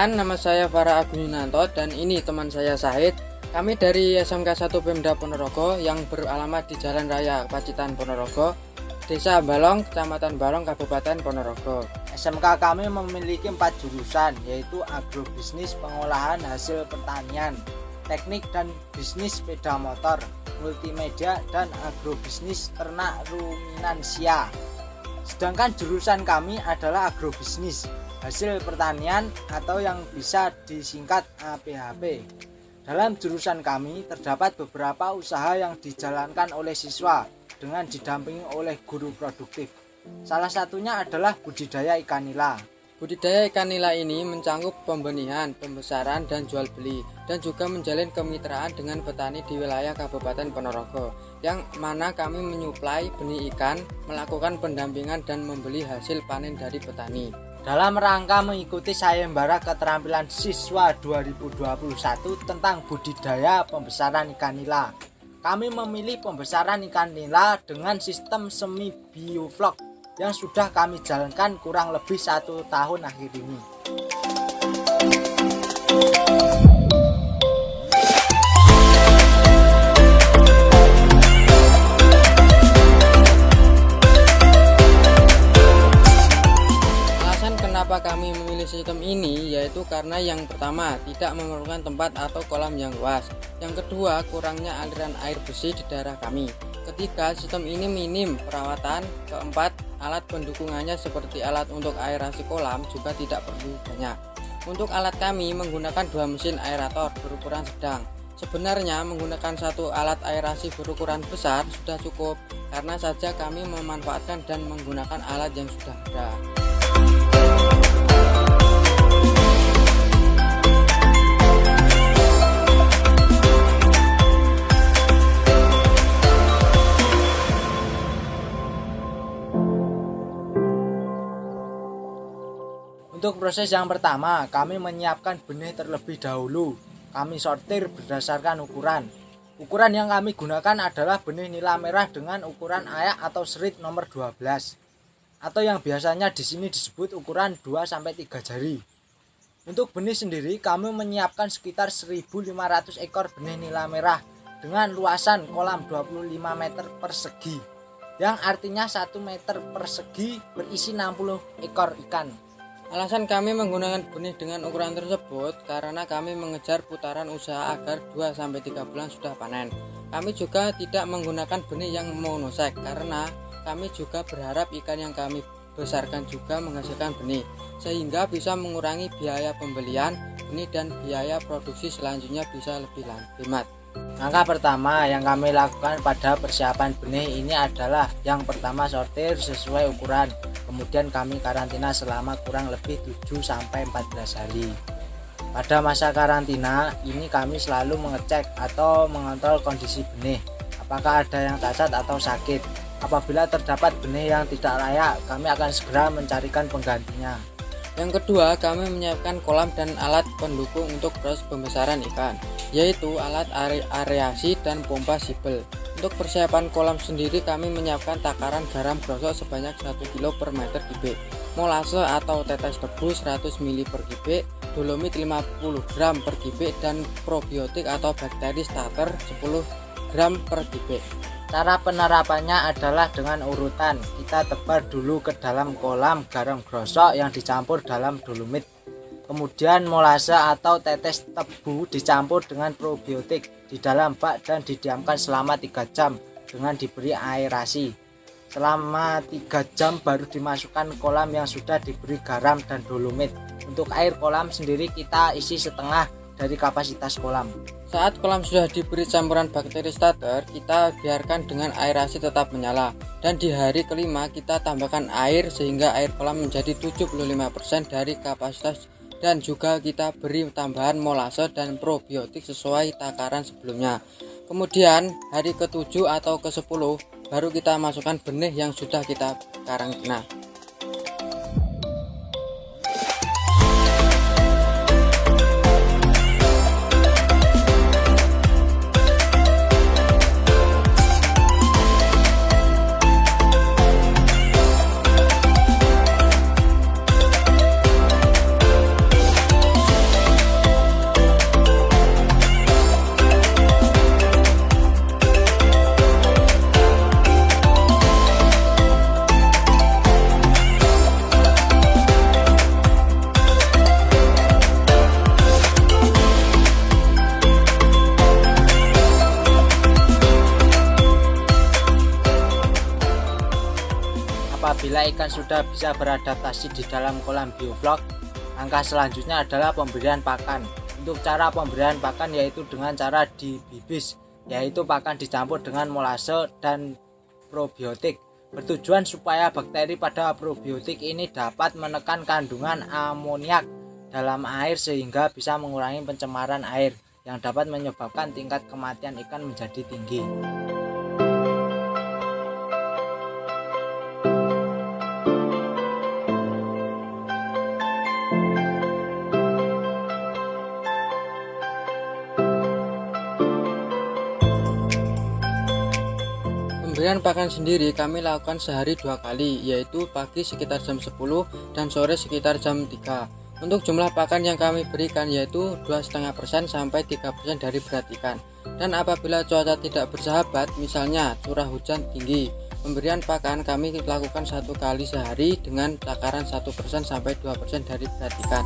Perkenalkan, nama saya Farah Agung Yunanto dan ini teman saya Syahid. Kami dari SMK 1 Pemda Ponorogo yang beralamat di Jalan Raya Pacitan Ponorogo, Desa Balong, Kecamatan Balong, Kabupaten Ponorogo. SMK kami memiliki 4 jurusan, yaitu agrobisnis, pengolahan hasil pertanian, teknik dan bisnis sepeda motor, multimedia, dan agrobisnis ternak ruminansia. Sedangkan jurusan kami adalah agrobisnis hasil pertanian atau yang bisa disingkat APHP. Dalam jurusan kami terdapat beberapa usaha yang dijalankan oleh siswa dengan didampingi oleh guru produktif. Salah satunya adalah budidaya ikan nila. Budidaya ikan nila ini mencakup pembenihan, pembesaran, dan jual beli, dan juga menjalin kemitraan dengan petani di wilayah Kabupaten Ponorogo, yang mana kami menyuplai benih ikan, melakukan pendampingan dan membeli hasil panen dari petani. Dalam rangka mengikuti sayembara keterampilan siswa 2021 tentang budidaya pembesaran ikan nila, kami memilih pembesaran ikan nila dengan sistem semi bioflok yang sudah kami jalankan kurang lebih 1 tahun akhir ini. Kenapa kami memilih sistem ini, yaitu karena yang pertama, tidak memerlukan tempat atau kolam yang luas. Yang kedua, kurangnya aliran air bersih di daerah kami. Ketiga, sistem ini minim perawatan. Keempat, alat pendukungannya seperti alat untuk aerasi kolam juga tidak perlu banyak. Untuk alat kami menggunakan 2 mesin aerator berukuran sedang. Sebenarnya menggunakan 1 alat aerasi berukuran besar sudah cukup, karena saja kami memanfaatkan dan menggunakan alat yang sudah ada. Untuk proses yang pertama, kami menyiapkan benih terlebih dahulu. Kami sortir berdasarkan ukuran. Ukuran yang kami gunakan adalah benih nila merah dengan ukuran ayak atau serit nomor 12, atau yang biasanya di sini disebut ukuran 2-3 jari. Untuk benih sendiri, kami menyiapkan sekitar 1.500 ekor benih nila merah dengan luasan kolam 25 meter persegi, yang artinya 1 meter persegi berisi 60 ekor ikan. Alasan kami menggunakan benih dengan ukuran tersebut karena kami mengejar putaran usaha agar 2-3 bulan sudah panen. Kami juga tidak menggunakan benih yang monosek karena kami juga berharap ikan yang kami besarkan juga menghasilkan benih, sehingga bisa mengurangi biaya pembelian benih dan biaya produksi selanjutnya bisa lebih hemat. Langkah pertama yang kami lakukan pada persiapan benih ini adalah yang pertama sortir sesuai ukuran, kemudian kami karantina selama kurang lebih 7-14 hari. Pada masa karantina ini kami selalu mengecek atau mengontrol kondisi benih, apakah ada yang cacat atau sakit. Apabila terdapat benih yang tidak layak, kami akan segera mencarikan penggantinya. Yang kedua, kami menyiapkan kolam dan alat pendukung untuk proses pembesaran ikan, yaitu alat areasi dan pompa sibel. Untuk persiapan kolam sendiri, kami menyiapkan takaran garam gosok sebanyak 1 kg per meter kubik, molase atau tetes tebu 100 ml per kubik, dolomit 50 gram per kubik, dan probiotik atau bakteri starter 10 gram per kubik. Cara penerapannya adalah dengan urutan. Kita tebar dulu ke dalam kolam garam grosok yang dicampur dalam dolomit. Kemudian molase atau tetes tebu dicampur dengan probiotik di dalam bak dan didiamkan selama 3 jam dengan diberi aerasi. Selama 3 jam baru dimasukkan kolam yang sudah diberi garam dan dolomit. Untuk air kolam sendiri kita isi setengah dari kapasitas kolam. Saat kolam sudah diberi campuran bakteri starter, kita biarkan dengan aerasi tetap menyala, dan di hari kelima kita tambahkan air sehingga air kolam menjadi 75% dari kapasitas, dan juga kita beri tambahan molase dan probiotik sesuai takaran sebelumnya. Kemudian hari ke-7 atau ke-10 baru kita masukkan benih yang sudah kita karantina. Apabila ikan sudah bisa beradaptasi di dalam kolam bioflok, langkah selanjutnya adalah pemberian pakan. Untuk cara pemberian pakan yaitu dengan cara dibibis, yaitu pakan dicampur dengan molase dan probiotik. Bertujuan supaya bakteri pada probiotik ini dapat menekan kandungan amoniak dalam air sehingga bisa mengurangi pencemaran air yang dapat menyebabkan tingkat kematian ikan menjadi tinggi. Pemberian pakan sendiri kami lakukan sehari 2 kali, yaitu pagi sekitar jam 10 dan sore sekitar jam 3. Untuk jumlah pakan yang kami berikan yaitu 2,5% sampai 3% dari berat ikan. Dan apabila cuaca tidak bersahabat, misalnya curah hujan tinggi, pemberian pakan kami lakukan 1 kali sehari dengan takaran 1% sampai 2% dari berat ikan.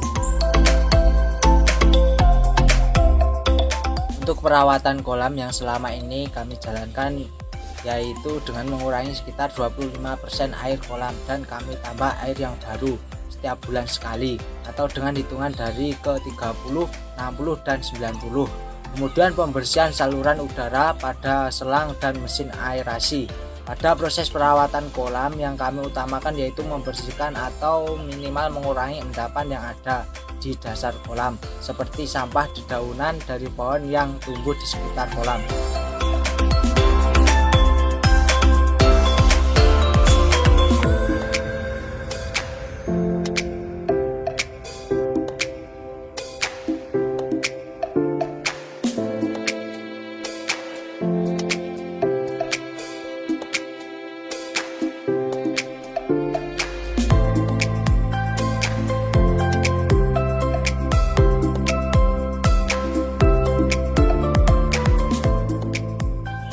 Untuk perawatan kolam yang selama ini kami jalankan yaitu dengan mengurangi sekitar 25% air kolam dan kami tambah air yang baru setiap bulan sekali atau dengan hitungan dari ke 30, 60 dan 90. Kemudian pembersihan saluran udara pada selang dan mesin aerasi. Pada proses perawatan kolam yang kami utamakan yaitu membersihkan atau minimal mengurangi endapan yang ada di dasar kolam seperti sampah dedaunan dari pohon yang tumbuh di sekitar kolam.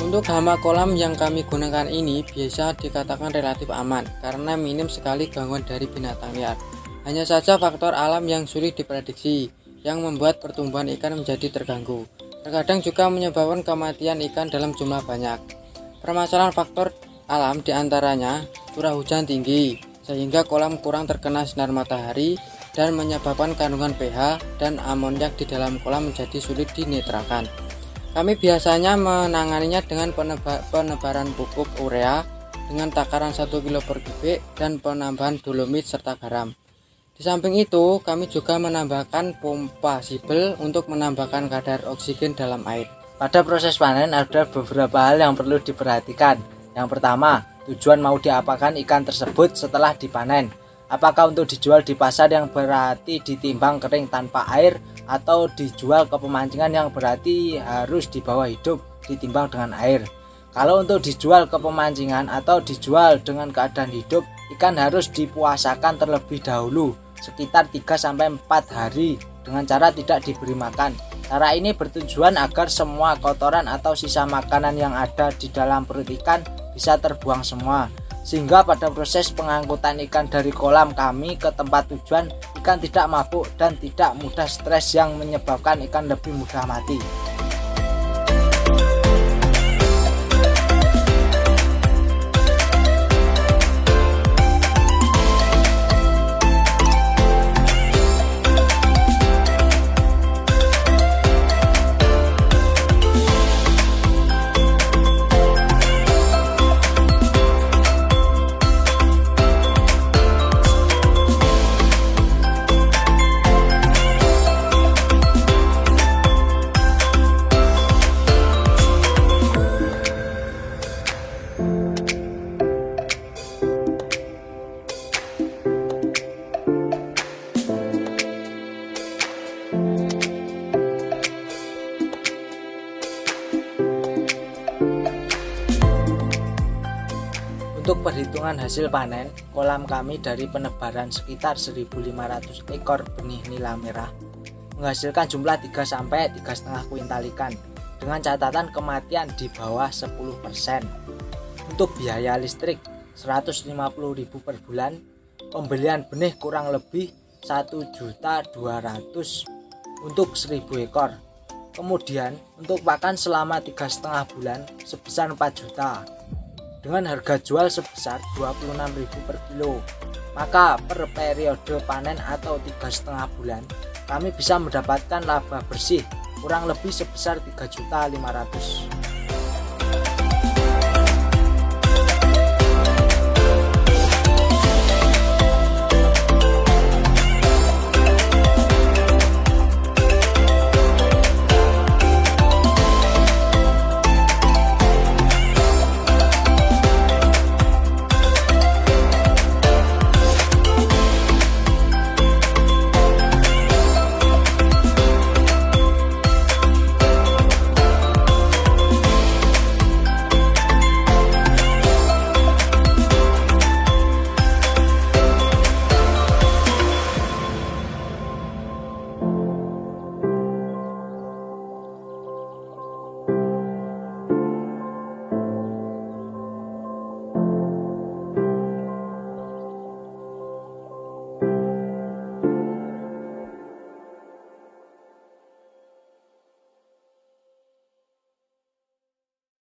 Untuk hama kolam yang kami gunakan ini biasa dikatakan relatif aman karena minim sekali gangguan dari binatang liar. Hanya saja faktor alam yang sulit diprediksi yang membuat pertumbuhan ikan menjadi terganggu. Terkadang juga menyebabkan kematian ikan dalam jumlah banyak. Permasalahan faktor alam diantaranya curah hujan tinggi sehingga kolam kurang terkena sinar matahari dan menyebabkan kandungan pH dan amoniak di dalam kolam menjadi sulit dinetralkan. Kami biasanya menanganinya dengan penebaran pupuk urea dengan takaran 1 kg per kubik dan penambahan dolomit serta garam. Di samping itu, kami juga menambahkan pompa sibel untuk menambahkan kadar oksigen dalam air. Pada proses panen ada beberapa hal yang perlu diperhatikan. Yang pertama, tujuan mau diapakan ikan tersebut setelah dipanen. Apakah untuk dijual di pasar yang berarti ditimbang kering tanpa air atau dijual ke pemancingan yang berarti harus dibawa hidup ditimbang dengan air. Kalau untuk dijual ke pemancingan atau dijual dengan keadaan hidup, ikan harus dipuasakan terlebih dahulu sekitar 3-4 hari dengan cara tidak diberi makan. Cara ini bertujuan agar semua kotoran atau sisa makanan yang ada di dalam perut ikan bisa terbuang semua, sehingga pada proses pengangkutan ikan dari kolam kami ke tempat tujuan, ikan tidak mabuk dan tidak mudah stres yang menyebabkan ikan lebih mudah mati. Untuk perhitungan hasil panen, kolam kami dari penebaran sekitar 1.500 ekor benih nila merah menghasilkan jumlah 3-3,5 kuintal ikan dengan catatan kematian di bawah 10%. Untuk biaya listrik 150.000 per bulan, pembelian benih kurang lebih 1.200.000 untuk 1.000 ekor. Kemudian untuk pakan selama 3,5 bulan sebesar 4 juta. dengan harga jual sebesar 26.000 per kilo. Maka per periode panen atau 3,5 bulan kami bisa mendapatkan laba bersih kurang lebih sebesar 3.500.000.